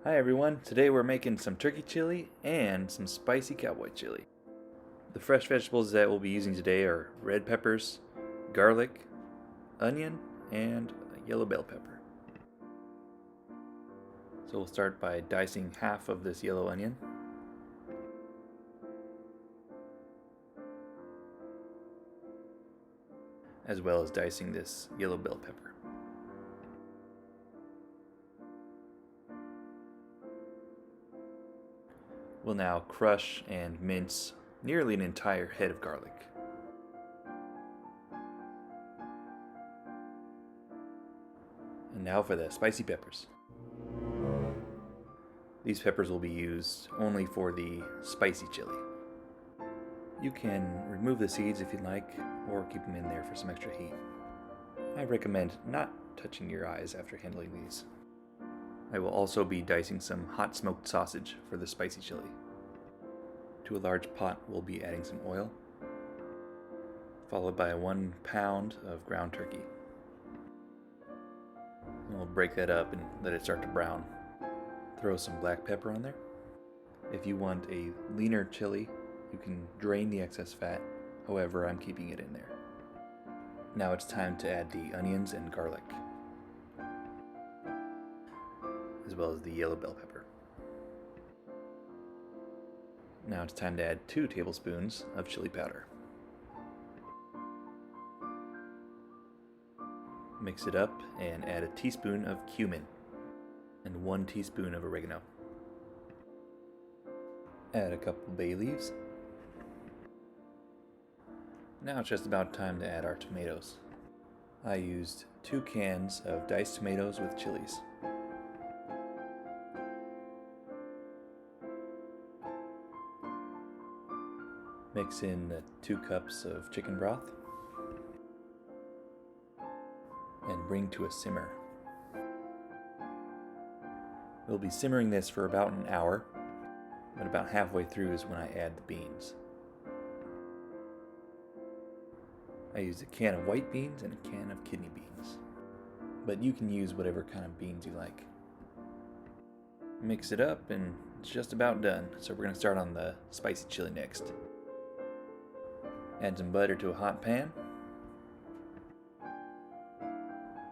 Hi everyone, today we're making some turkey chili and some spicy cowboy chili. The fresh vegetables that we'll be using today are red peppers, garlic, onion, and yellow bell pepper. So we'll start by dicing half of this yellow onion. As well as dicing this yellow bell pepper. We'll now crush and mince nearly an entire head of garlic. And now for the spicy peppers. These peppers will be used only for the spicy chili. You can remove the seeds if you'd like, or keep them in there for some extra heat. I recommend not touching your eyes after handling these. I will also be dicing some hot smoked sausage for the spicy chili. To a large pot, we'll be adding some oil, followed by 1 pound of ground turkey. And we'll break that up and let it start to brown. Throw some black pepper on there. If you want a leaner chili, you can drain the excess fat. However, I'm keeping it in there. Now it's time to add the onions and garlic, as well as the yellow bell pepper. Now it's time to add 2 tablespoons of chili powder. Mix it up and add a teaspoon of cumin and 1 teaspoon of oregano. Add a couple bay leaves. Now it's just about time to add our tomatoes. I used 2 cans of diced tomatoes with chilies. Mix in the 2 cups of chicken broth and bring to a simmer. We'll be simmering this for about an hour, but about halfway through is when I add the beans. I used a can of white beans and a can of kidney beans, but you can use whatever kind of beans you like. Mix it up and it's just about done, so we're going to start on the spicy chili next. Add some butter to a hot pan.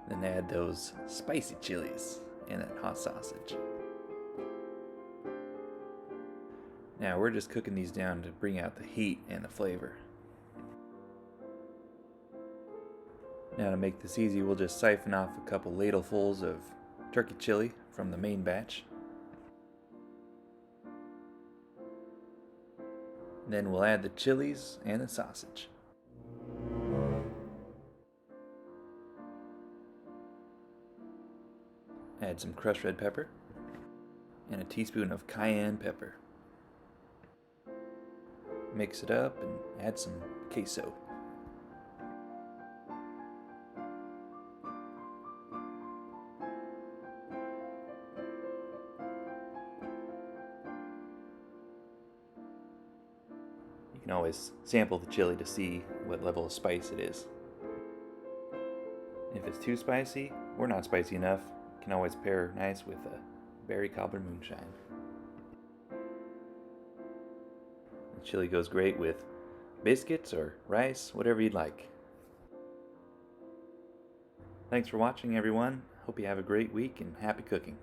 Then add those spicy chilies and that hot sausage. Now we're just cooking these down to bring out the heat and the flavor. Now to make this easy, we'll just siphon off a couple ladlefuls of turkey chili from the main batch. Then we'll add the chilies and the sausage. Add some crushed red pepper and a teaspoon of cayenne pepper. Mix it up and add some queso. You can always sample the chili to see what level of spice it is. If it's too spicy or not spicy enough, you can always pair nice with a berry cobbler moonshine. The chili goes great with biscuits or rice, whatever you'd like. Thanks for watching, everyone. Hope you have a great week and happy cooking.